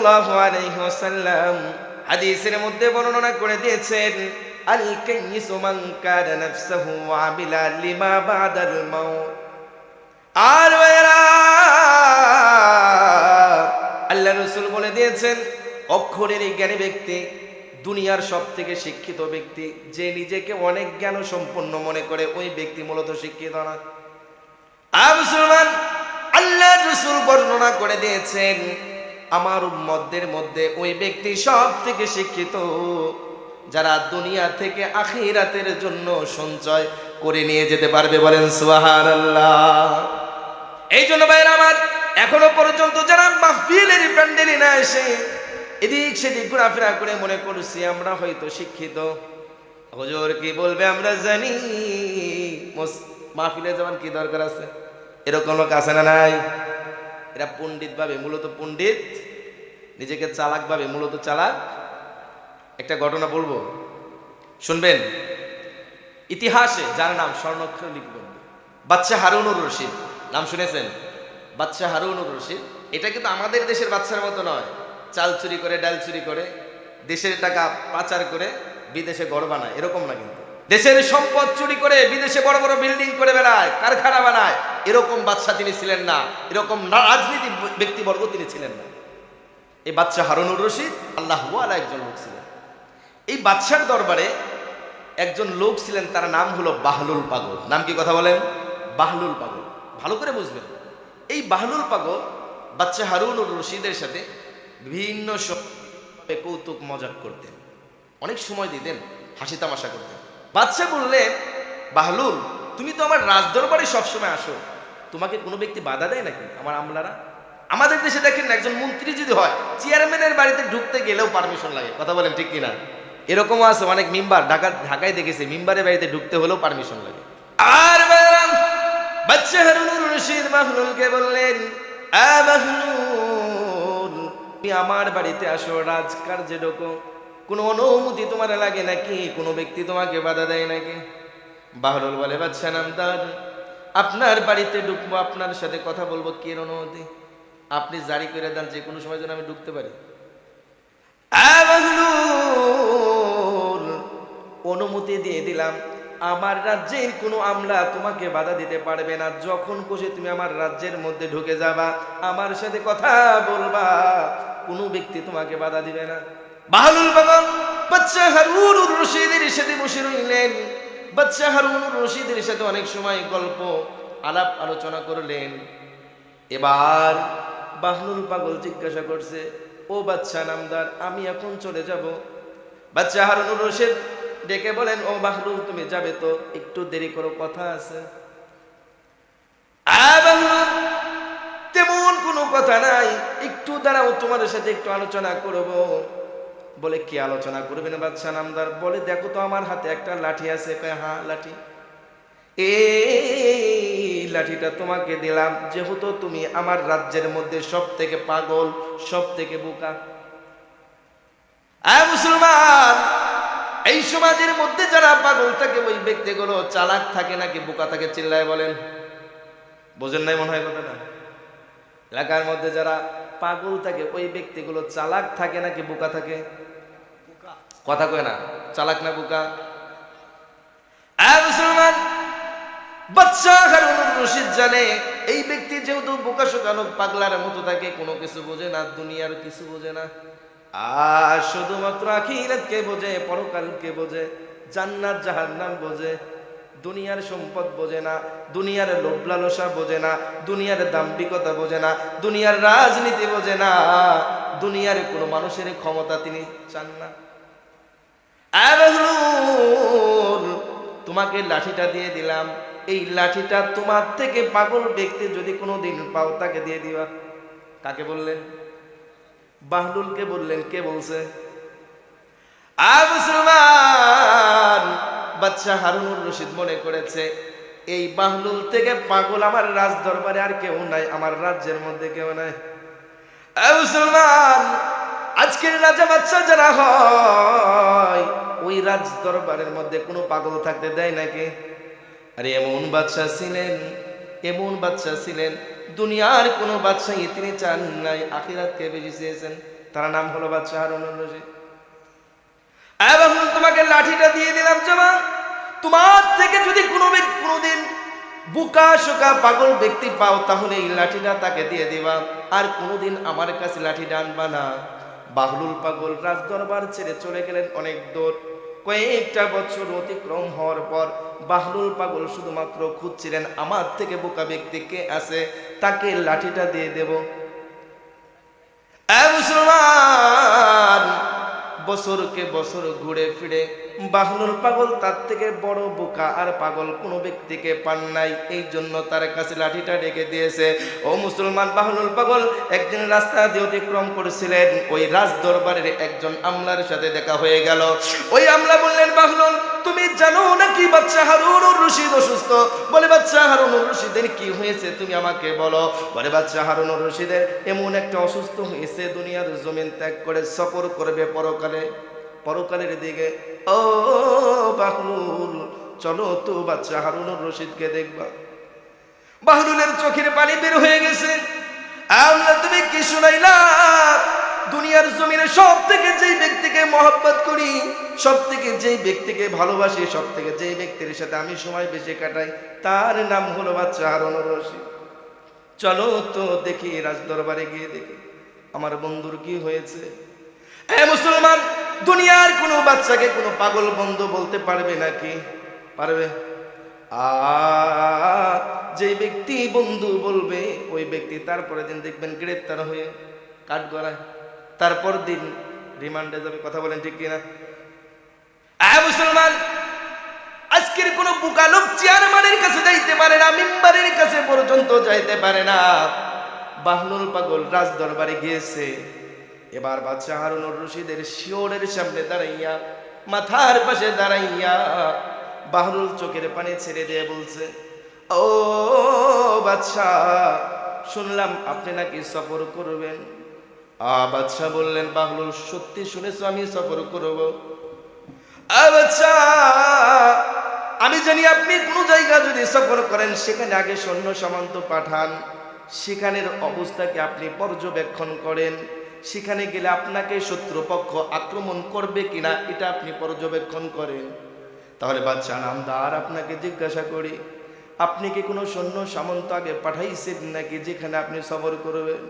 সাল্লাল্লাহু আলাইহি ওয়াসাল্লাম হাদিসের মধ্যে বর্ণনা করে দিয়েছেন, আল কাইয়িসু মান কানা নাফসুহু আমিলা লিমা বাদাল মাউত। আর ভাইরা, আল্লাহ রাসূল বলে দিয়েছেন, অক্ষরের জ্ঞানী ব্যক্তি, দুনিয়ার সবথেকে শিক্ষিত ব্যক্তি, যে নিজেকে অনেক জ্ঞান সম্পন্ন মনে করে, ওই ব্যক্তি মূলত শিক্ষিত না। মুসলমান, আল্লাহ রাসূল বর্ণনা করে দিয়েছেন, আমার উম্মতদের মধ্যে ওই ব্যক্তি সব থেকে শিক্ষিত, যারা দুনিয়া থেকে আখিরাতের জন্য সঞ্চয় করে নিয়ে যেতে পারবে। বলেন সুবহানাল্লাহ। এই জন্য ভাইরা আমার, এখনো পর্যন্ত যারা মাহফিলের প্যান্ডেলে না এসে এদিক সেদিক ঘোরাফেরা করে মনে করছি আমরা হয়তো শিক্ষিত, হুজুর কি বলবে আমরা জানি, মাহফিলে যাওয়ার কি দরকার আছে, এরকম লোক আছে না নাই? এরা পণ্ডিত ভাবে, মূলত পণ্ডিত, নিজেকে চালাক ভাবে, মূলত চালাক। একটা ঘটনা বলবো, শুনবেন। ইতিহাসে যার নাম স্বর্ণাক্ষরে লিখবেন, বাদশা হারুনুর রশিদ, নাম শুনেছেন? বাদশা হারুনুর রশিদ। এটা কিন্তু আমাদের দেশের বাচ্চার মতো নয়, চাল চুরি করে, ডাল চুরি করে, দেশের টাকা পাচার করে বিদেশে ঘর বানায়, এরকম না। কিন্তু দেশের সম্পদ চুরি করে বিদেশে বড় বড় বিল্ডিং করে বেড়ায়, কারখানা বানায়, এরকম বাদশা তিনি ছিলেন না, এরকম রাজনীতি ব্যক্তিবর্গ তিনি ছিলেন না। এই বাদশা হারুনুর রশিদ আল্লাহু আলা একজন লোক ছিলেন। এই বাদশার দরবারে একজন লোক ছিলেন, তার নাম হলো বাহলুল পাগল। নাম কি? কথা বলেন। বাহলুল পাগল, ভালো করে বুঝবেন। এই বাহলুল পাগল বাদশা হারুনুর রশিদের সাথে বিভিন্ন কৌতুক মজাক করতেন, অনেক সময় দিতেন, হাসি তামাশা করতেন। বাদশা বললেন, বাহলুল, তুমি তো আমার রাজদরবারে সবসময় আসো, তোমাকে কোনো ব্যক্তি বাধা দেয় নাকি? আমার আমলারা, আমাদের দেশে দেখেন একজন মন্ত্রী যদি হয়, চেয়ারম্যানের বাড়িতে ঢুকতে গেলেও পারমিশন লাগে। কথা বলেন ঠিক কিনা? এরকমও আছে অনেক মেম্বার, ঢাকায় দেখেছি, মেম্বারের বাড়িতে ঢুকতে হলেও পারমিশন লাগে। আর বাদশা হারুনুর রশিদ বাহলুলকে বললেন, বাহলুল, তুমি আমার বাড়িতে আসো, রাজকার্যে ঢোকো, কোনো অনুমতি তোমার লাগে নাকি? কোনো ব্যক্তি তোমাকে বাধা দেয় নাকি? বাহলুল বলে, বাদশা নামদার, আপনার বাড়িতে ঢুকবো, আপনার সাথে কথা বলবো, কি অনুমতি আপনি জারি করে দেন, যে কোনো সময় যেন আমি ঢুকতে পারি। বাহলুল, অনুমতি দিয়ে দিলাম, আমার রাজ্যের কোনো আমলা তোমাকে বাধা দিতে পারবে না, যখন খুশি তুমি আমার রাজ্যের মধ্যে ঢুকে যাবা, আমার সাথে কথা বলবা, কোনো ব্যক্তি তোমাকে বাধা দিবে না। বাহলুল পাগল বাদশা হারুনুর রশিদের সাথে বসে রইলেন। বাদশা হারুনুর রশিদের সাথে অনেক সময় গল্প আলাপ আলোচনা করলেন। এবার বাহলুল পাগল জিজ্ঞাসা করছে, ও বাদশা নামদার, আমি এখন চলে যাব। বাদশা হারুনুর রশিদ ডেকে বলেন, ও বাহলুল, তুমি যাবে তো? একটু দেরি করো, কথা আছে। বাহলুল, তেমন কোনো কথা নাই, একটু দাঁড়াও, তোমার সাথে একটু আলোচনা করব। বলে, কি আলোচনা করবেন বাদশা নামদার? বলে, দেখো তো আমার হাতে একটা লাঠি আছে। হ্যাঁ, লাঠি। এই লাঠিটা তোমাকে দিলাম, যেহেতু তুমি আমার রাজ্যের মধ্যে সব থেকে পাগল, সব থেকে বোকা। মুসলমান, এই সমাজের মধ্যে যারা পাগল থাকে, ওই ব্যক্তিগুলো চালাক থাকে নাকি বোকা থাকে? চিল্লায় বলেন। বোঝেন নাই মনে হয় কথাটা? এলাকার মধ্যে যারা পাগল থাকে, ওই ব্যক্তিগুলো চালাক থাকে নাকি বোকা থাকে? কথা কয় না, চালাক না বোকা? মুসলমান, বাদশা হারুনুর রশিদ জানে এই ব্যক্তি যেহেতু বোকা শোকানো পাগলার মতো থাকে, কোনো কিছু বোঝে না, দুনিয়ার কিছু বোঝে না, আর শুধুমাত্র আখিরাতকে বোঝে, পরকালকে বোঝে, জান্নাত জাহান্নাম বোঝে, দুনিয়ার সম্পদ বোঝে না, দুনিয়ার লোভ লালসা বোঝে না, দুনিয়ার দাম্ভিকতা বোঝে না, দুনিয়ার রাজনীতি বোঝে না, দুনিয়ার কোনো মানুষের ক্ষমতা তিনি চান না। তোমাকে লাঠিটা দিয়ে দিলাম, এই লাঠিটা তোমার থেকে পাগল ব্যক্তি যদি কোনোদিন পাও, তাকে দিয়ে দিবা। কাকে বললেন? বাহলুলকে বললেন। কে বলছে? মুসলমান, বাদশা হারুনুর রশিদ মনে করেছে এই বাহলুল থেকে পাগল আমার রাজ দরবারে আর কেউ নাই, আমার রাজ্যের মধ্যে কেউ নাই। মুসলমান, আজকের রাজা বাদশা যারা হয়, ওই রাজ দরবারের মধ্যে কোনো পাগল থাকতে দেয় নাকি? আরে এমন বাদশা ছিলেন, এমন বাদশা ছিলেন, দুনিয়ার কোনো বাদশাই তিনি চান নাই, আখিরাতকে বেশি চেয়েছেন। তার নাম হলো বাদশাহ হারুনুর রশিদ। এবং তোমাকে লাঠিটা দিয়ে দিলাম জামা, তোমার থেকে যদি কোনোদিন বুকা শোকা পাগল ব্যক্তি পাও তাহলে এই লাঠিটা তাকে দিয়ে দিবা, আর কোনোদিন আমার কাছে লাঠিটা আনবা না। বাহলুল পাগল রাজ দরবার ছেড়ে চলে গেলেন অনেক দূর। কয়েকটা বছর অতিক্রম হওয়ার পর বাহলুল পাগল শুধুমাত্র খুঁজছিলেন আমার থেকে বোকা ব্যক্তি কে আছে, তাকে লাঠিটা দিয়ে দেব। মুসলমান, বছরকে বছর ঘুরে ফিরে বাহলুল পাগল তার থেকে বড় বোকা আর পাগল কোনো ব্যক্তিকে পান নাই, এই জন্য তার কাছে লাঠিটা রেখে দিয়েছে। ও মুসলমান, বাহলুল পাগল একদিন রাস্তা দিয়ে অতিক্রম করেছিলেন, ওই রাজ দরবারের একজন আমলার সাথে দেখা হয়ে গেল। ওই আমলা বললেন, বাহলুল তুমি জানো নাকি বাদশাহ হারুনুর রশিদ অসুস্থ? বলে, বাদশাহ হারুনুর রশিদের কি হয়েছে তুমি আমাকে বলো। বলে, বাদশাহ হারুনুর রশিদের এমন একটা অসুস্থ হয়েছে, দুনিয়ার জমিন ত্যাগ করে সফর করবে পরকালের দিকে। ও বাহলুল, চলো তো বাদশাহ হারুনুর রশিদকে দেখবা। বাহলুলের চোখের পানি বের হয়ে গেছে। আমরা তুমি কি শুনাইলা? দুনিয়ার জমিনে সব থেকে যেই ব্যক্তিকে মহব্বত করি, সব থেকে যেই ব্যক্তিকে ভালোবাসি, সব থেকে যেই ব্যক্তির সাথে আমি সময় বেশি কাটাই, তার নাম হলো বাদশাহ হারুনুর রশিদ। চলো তো দেখি, রাজ দরবারে গিয়ে দেখি আমার বন্ধুর কি হয়েছে। মুসলমান, দুনিয়ার কোনো বাচ্চাকে কোনো পাগল বন্ধু বলতে পারবে নাকি? পারবে? যে ব্যক্তি বন্ধু বলবে ওই ব্যক্তি তারপরের দিন দেখবেন গ্রেপ্তার হয়ে কাঠগড়ায়, তারপর দিন রিমান্ডে যাবে। কথা বলেন ঠিক কিনা? মুসলমান, আজকের কোন বোকা লোক চেয়ারম্যানের কাছে যাইতে পারে না, মিম্বারের কাছে পর্যন্ত যাইতে পারে না। বাহলুল পাগল রাজ দরবারে গিয়েছে। এবার বাদশাহ হারুনুর রশিদের শিওরের সামনে দাঁড়াইয়া, মাথার পাশে দাঁড়াইয়া বাহলুল চোখের পানি ছেড়ে দিয়ে বলছে, ও বাদশাহ, শুনলাম আপনি নাকি সফর করবেন। বাদশাহ বললেন, বাহলুল সত্যি শুনেছো আমি সফর করব? বাদশাহ, আমি জানি আপনি কোন জায়গা যদি সফর করেন সেখানে আগে সৈন্য সামন্ত পাঠান, সেখানের অবস্থাকে আপনি পর্যবেক্ষণ করেন, সেখানে গেলে আপনাকে শত্রুপক্ষ আক্রমণ করবে কিনা এটা আপনি পর্যবেক্ষণ করেন। তাহলে বাদশাহ নামদার, আপনাকে জিজ্ঞাসা করি, আপনি কি কোনো সৈন্য সামন্ত আগে পাঠাইছেন নাকি যেখানে আপনি সফর করবেন?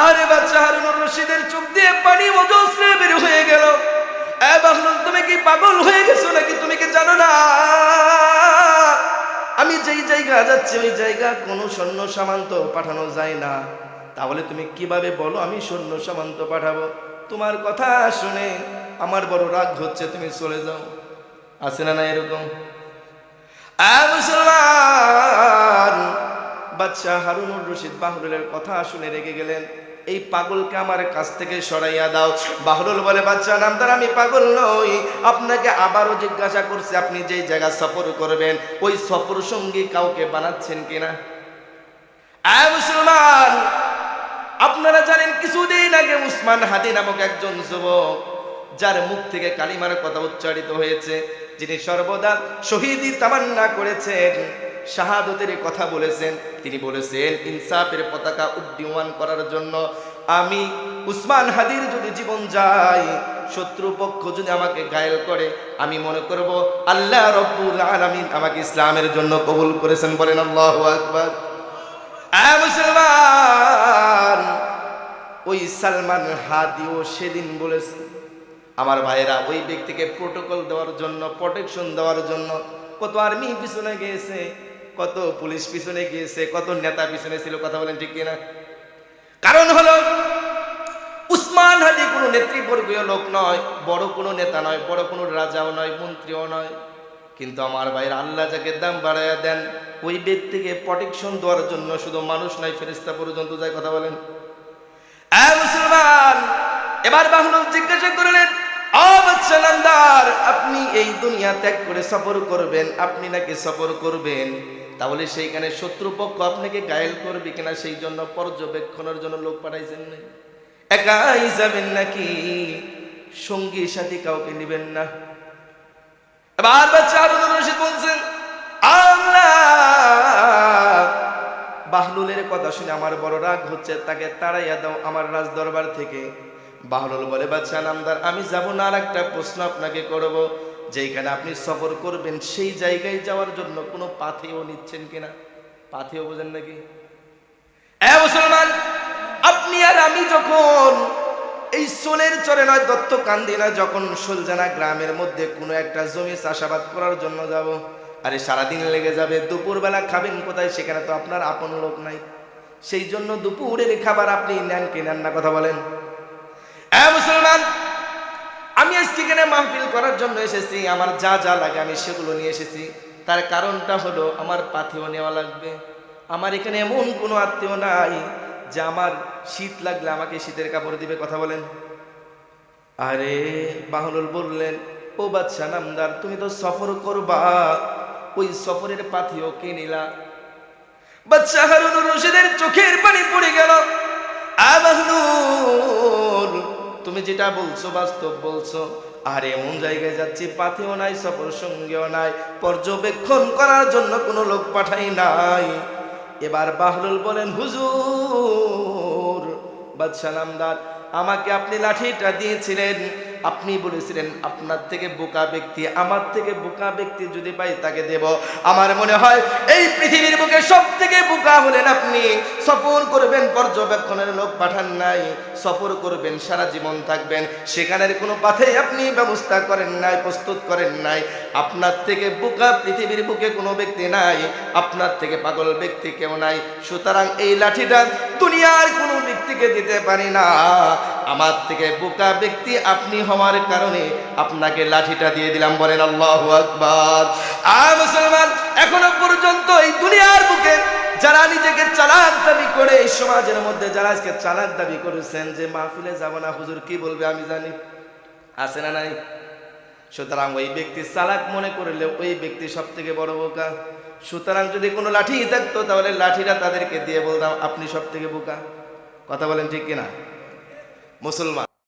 আরে বাদশাহ হারুনুর রশিদের চোখ দিয়ে পানি অজস্র বের হয়ে গেল। বাহলুল, তুমি কি পাগল হয়ে গেছো নাকি? তুমি কি জানো না আমি যেই জায়গা যাচ্ছি ওই জায়গা কোনো সৈন্য সামন্ত পাঠানো যায় না? তাহলে তুমি কিভাবে বলো আমি সৈন্য সামন্ত পাঠাবো? তোমার কথা শুনে আমার বড় রাগ হচ্ছে, তুমি চলে যাও। আছে না না এরকম? মুসলমান, বাদশাহ হারুনুর রশিদ বাহলুলের কথা শুনে রেগে গেলেন, এই পাগলকে আমার কাছ থেকে সরাইয়া দাও। বাহলুল বলে, বাদশাহ নামদার, আমি পাগল নই, আপনাকে আবারও জিজ্ঞাসা করছি আপনি যেই জায়গা সফর করবেন ওই সফর সঙ্গী কাউকে বানাচ্ছেন কিনা? মুসলমান, আপনারা জানেন কিছুদিন আগে উসমান হাদি নামক একজন যুবক, যার মুখ থেকে কালিমার কথা উচ্চারিত হয়েছে, যিনি সর্বদা শহীদি তামান্না করেছেন, শাহাদতের কথা বলেছেন, তিনি বলেছেন ইনসাফের পতাকা উড্ডীয়মান করার জন্য আমি উসমান হাদির যদি জীবন যায়, শত্রুপক্ষ যদি আমাকে ঘায়েল করে, আমি মনে করব আল্লাহ রব্বুল আলামিন আমাকে ইসলামের জন্য কবুল করেছেন। বলেন আল্লাহু আকবার। মুসলমান, ওই সালমান হাদিও সেদিন বলেছে, আমার ভাইরা, ওই ব্যক্তিকে প্রোটোকল দেওয়ার জন্য, প্রোটেকশন দেওয়ার জন্য কত আর্মি পিছনে গিয়েছে, কত পুলিশ পিছনে গিয়েছে, কত নেতা পিছনে ছিল। কথা বলেন ঠিক কিনা? কারণ হলো উসমান হাদি কোনো নেতৃবর্গীয় লোক নয়, বড় কোনো নেতা নয়, বড় কোনো রাজাও নয়, মন্ত্রীও নয়, কিন্তু আমার ভাইরা, আল্লাহ যাকে দাম বাড়াইয়া দেন ওই ব্যক্তিকে প্রোটেকশন দেওয়ার জন্য শুধু মানুষ নয়, ফেরেশতা পর্যন্ত যায়। কথা বলেন। মুসলমান, এবার বাহলুল জিজ্ঞাসা করলেন, বাদশাহ নামদার, আপনি এই দুনিয়া ত্যাগ করে সফর করবেন, আপনি নাকি সফর করবেন, তাহলে সেইখানে শত্রুপক্ষ আপনাকে ঘায়েল করবে কিনা সেই জন্য পর্যবেক্ষণের জন্য লোক পাঠাইছেন না? একাই যাবেন নাকি সঙ্গী সাথী কাউকে নেবেন না? এবার বাদশাহ হারুনুর রশিদ বলছেন, আল্লাহ বাহলুলের কথা শুনে আমার বড় রাগ হচ্ছে, তাকে তাড়াইয়া দাও আমার রাজ দরবার থেকে। বাহলুল বলে, বাদশাহ নামদার আমি যাব না, আর একটা প্রশ্ন আপনাকে করব, যেখানে আপনি সফর করবেন সেই জায়গায় যাওয়ার জন্য কোনো পাথেও নিচ্ছেন কিনা? পাথেও বোঝেন নাকি? মুসলমান, আপনি আর আমি যখন এই সোলের চরে নয়, দত্ত কান্দিনা, যখন সোলজানা গ্রামের মধ্যে কোনো একটা জমি চাষাবাদ করার জন্য যাব, আরে সারাদিন লেগে যাবে, দুপুরবেলা খাবেন কোথায়? সেখানে তো আপনার আপন লোক নাই, সেই জন্য দুপুরের খাবার আপনি নেন কি নেন না? কথা বলেন। মুসলমান, আমি আজকে এখানে মাহফিল করার জন্য এসেছি, আমার যা যা লাগে আমি সেগুলো নিয়ে এসেছি। তার কারণটা হলো আমার পাথেও নেওয়া লাগবে। আমার এখানে এমন কোনো আত্মীয় নাই যে আমার শীত লাগলে আমাকে শীতের কাপড় দিবে। কথা বলেন। আরে বাহলুল বললেন, ও বাদশা নামদার, তুমি তো সফর করবা, ওই সফরের পাথেও কে নিলা? বাদশা হারুনুর রশিদের চোখের পানি পড়ে গেল। বাহলুল, তুমি যেটা বলছো বাস্তব বলছো। আর এমন জায়গায় যাচ্ছি পাথেও নাই, সফর সঙ্গেও নাই, পর্যবেক্ষণ করার জন্য কোনো লোক পাঠাই নাই। এবার বাহলুল বলেন, হুজুর, বাদশা নামদার, আমাকে আপনি লাঠিটা দিয়েছিলেন, আপনি বলেছিলেন আপনার থেকে বোকা ব্যক্তি, আমার থেকে বোকা ব্যক্তি যদি পাই তাকে দেব। আমার মনে হয় এই পৃথিবীর বুকে সব থেকে বোকা হলেন আপনি। সফর করবেন, পর্যবেক্ষণের লোক পাঠান নাই, সফর করবেন, সারা জীবন থাকবেন, সেখানের কোনো পাথেই আপনি ব্যবস্থা করেন নাই, প্রস্তুত করেন নাই। আপনার থেকে বোকা পৃথিবীর বুকে কোনো ব্যক্তি নাই, আপনার থেকে পাগল ব্যক্তি কেউ নাই। সুতরাং এই লাঠিটা দুনিয়ার কোনো ব্যক্তিকে দিতে পারি না, আমার থেকে বোকা ব্যক্তি আপনি হওয়ার কারণে আপনাকে লাঠিটা দিয়ে দিলাম। বলেন আল্লাহু আকবার। মুসলমান, এখনো পর্যন্ত এই দুনিয়ার বুকে যারা নিজেকে চালাক দাবি করে, এই সমাজের মধ্যে যারা আজকে চালাক দাবি করেছেন যে মাহফিলে যাব না, হুজুর কি বলবে আমি জানি, আছে না নাই? সুতরাং ওই ব্যক্তি চালাক মনে করলে ওই ব্যক্তি সব থেকে বড় বোকা। সুতরাং যদি কোনো লাঠি থাকতো তাহলে লাঠিটা তাদেরকে দিয়ে বলতাম আপনি সব থেকে বোকা। কথা বলেন ঠিক কিনা মুসলমান?